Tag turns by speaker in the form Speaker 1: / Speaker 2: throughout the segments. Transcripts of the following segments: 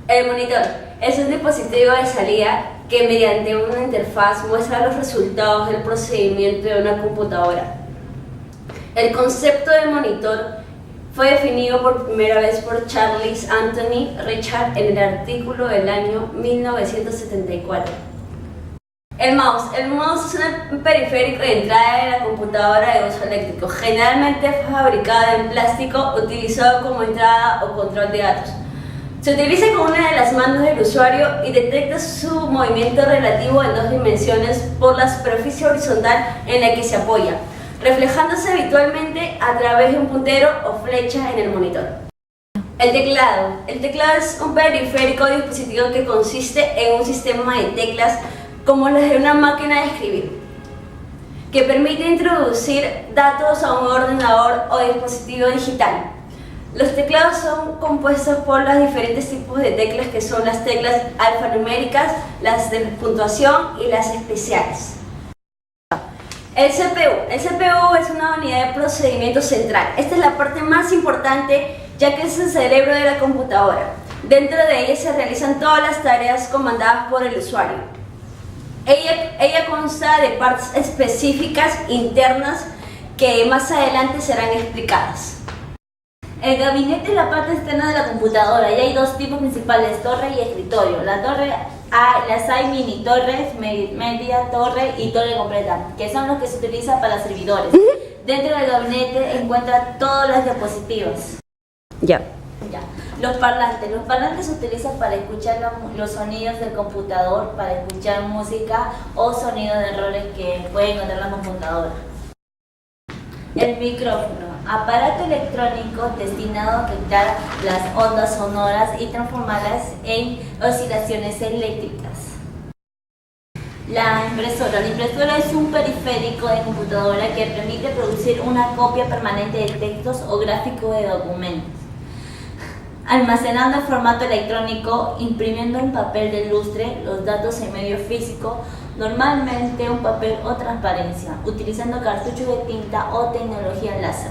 Speaker 1: El monitor es un dispositivo de salida que mediante una interfaz muestra los resultados del procedimiento de una computadora. El concepto de monitor fue definido por primera vez por Charles Anthony Richard en el artículo del año 1974. El mouse es un periférico de entrada de la computadora de uso eléctrico, generalmente fabricado en plástico, utilizado como entrada o control de datos. Se utiliza con una de las manos del usuario y detecta su movimiento relativo en 2 dimensiones por la superficie horizontal en la que se apoya, reflejándose habitualmente a través de un puntero o flecha en el monitor. El teclado. El teclado es un periférico de dispositivo que consiste en un sistema de teclas como las de una máquina de escribir, que permite introducir datos a un ordenador o dispositivo digital. Los teclados son compuestos por los diferentes tipos de teclas que son las teclas alfanuméricas, las de puntuación y las especiales. El CPU es una unidad de procedimiento central. Esta es la parte más importante ya que es el cerebro de la computadora. Dentro de ella se realizan todas las tareas comandadas por el usuario. Ella consta de partes específicas internas que más adelante serán explicadas.
Speaker 2: El gabinete es la parte externa de la computadora y hay 2 tipos principales, torre y escritorio. La torre, las hay mini torres, media torre y torre completa, que son los que se utilizan para servidores. Dentro del gabinete encuentra todos los dispositivos.
Speaker 1: Ya.
Speaker 2: Los parlantes se utilizan para escuchar los sonidos del computador, para escuchar música o sonidos de errores que puede encontrar la computadora. El micrófono, aparato electrónico destinado a captar las ondas sonoras y transformarlas en oscilaciones eléctricas. La impresora es un periférico de computadora que permite producir una copia permanente de textos o gráficos de documentos, almacenando en formato electrónico, imprimiendo en papel de lustre los datos en medio físico, normalmente un papel o transparencia, utilizando cartuchos de tinta o tecnología láser.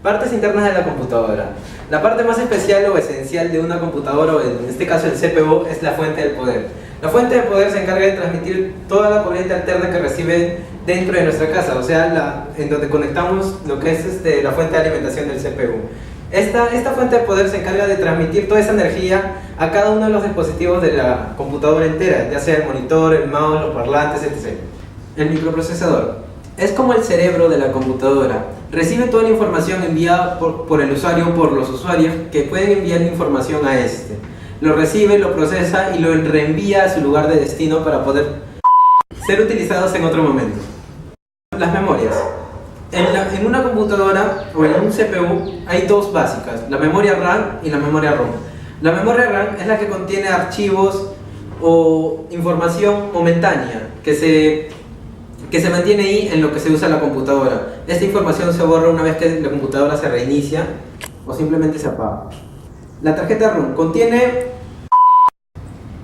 Speaker 3: Partes internas de la computadora. La parte más especial o esencial de una computadora, o en este caso el CPU, es la fuente del poder. La fuente del poder se encarga de transmitir toda la corriente alterna que recibe dentro de nuestra casa, o sea, en donde conectamos lo que es la fuente de alimentación del CPU. Esta fuente de poder se encarga de transmitir toda esa energía a cada uno de los dispositivos de la computadora entera, ya sea el monitor, el mouse, los parlantes, etc. El microprocesador es como el cerebro de la computadora. Recibe toda la información enviada por el usuario, por los usuarios que pueden enviar información a este. Lo recibe, lo procesa y lo reenvía a su lugar de destino para poder ser utilizados en otro momento. Las memorias. En una computadora o en un CPU hay 2 básicas, la memoria RAM y la memoria ROM. La memoria RAM es la que contiene archivos o información momentánea que se mantiene ahí en lo que se usa la computadora. Esta información se borra una vez que la computadora se reinicia o simplemente se apaga. La tarjeta ROM contiene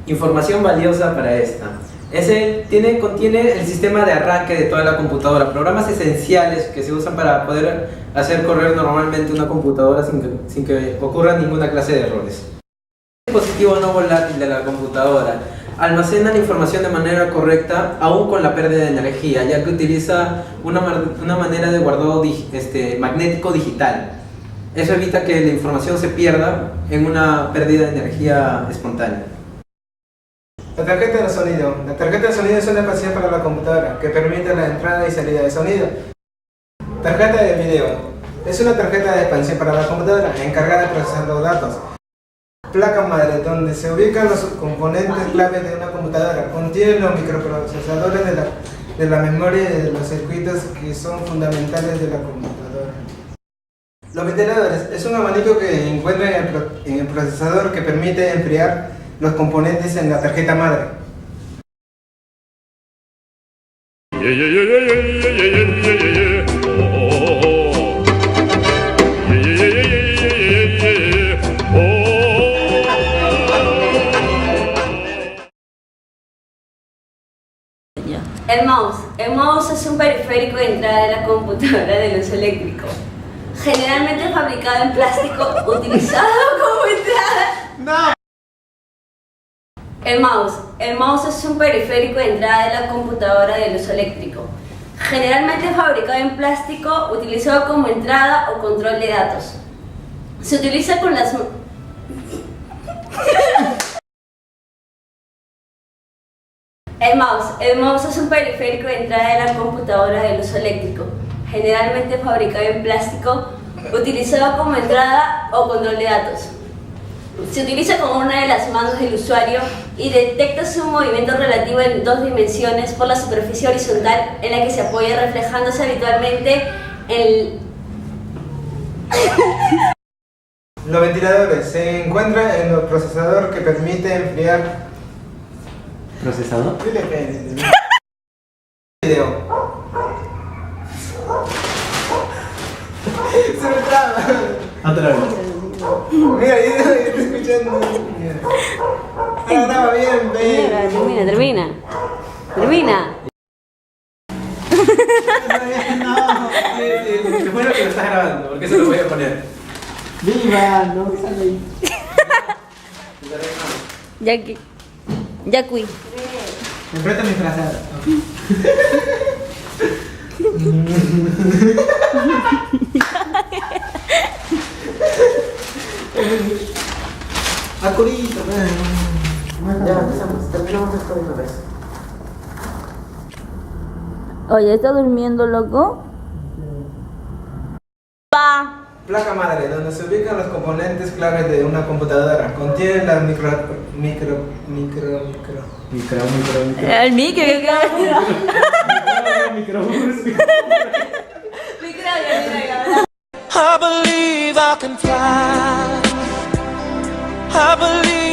Speaker 3: información valiosa para esta. Contiene el sistema de arranque de toda la computadora, programas esenciales que se usan para poder hacer correr normalmente una computadora sin que ocurra ninguna clase de errores. El dispositivo no volátil de la computadora almacena la información de manera correcta aún con la pérdida de energía, ya que utiliza una manera de guardado magnético digital. Eso evita que la información se pierda en una pérdida de energía espontánea.
Speaker 4: La tarjeta de sonido. La tarjeta de sonido es una capacidad para la computadora que permite la entrada y salida de sonido. Tarjeta de video. Es una tarjeta de expansión para la computadora encargada de procesar los datos. Placa madre, donde se ubican los componentes clave de una computadora. Contiene los microprocesadores de la memoria y de los circuitos que son fundamentales de la computadora. Los ventiladores. Es un abanico que encuentra en el procesador que permite enfriar los componentes en la tarjeta madre.
Speaker 1: El mouse es un periférico de entrada de la computadora de uso eléctrico, generalmente fabricado en plástico, utilizado como entrada
Speaker 4: No.
Speaker 1: El mouse. El mouse es un periférico de entrada de la computadora de uso eléctrico. Generalmente fabricado en plástico, utilizado como entrada o control de datos. Se utiliza con las... El mouse es un periférico de entrada de la computadora de uso eléctrico. Generalmente fabricado en plástico, utilizado como entrada o control de datos. Se utiliza con una de las manos del usuario y detecta su movimiento relativo en 2 dimensiones por la superficie horizontal en la que se apoya, reflejándose habitualmente en...
Speaker 4: Los ventiladores se encuentran en el procesador que permite enfriar.
Speaker 3: ¿Procesador?
Speaker 4: Dile que video. Se me traba.
Speaker 3: Otra vez.
Speaker 4: Mira, yo estoy escuchando. Mira. Ahora graba bien, ven.
Speaker 1: Termina.
Speaker 3: No, qué bueno que lo estás grabando, porque eso lo voy a poner.
Speaker 5: Viva, no sale ahí.
Speaker 2: Ya fui.
Speaker 4: Me presta mi frazada.
Speaker 5: Acurito,
Speaker 3: Ya, empezamos, terminamos esto de una vez.
Speaker 2: Oye, ¿está durmiendo, loco? Pa.
Speaker 4: Placa madre, donde se ubican los componentes claves de una computadora. Contiene las micro.
Speaker 2: El micro,
Speaker 6: I believe I can fly. I believe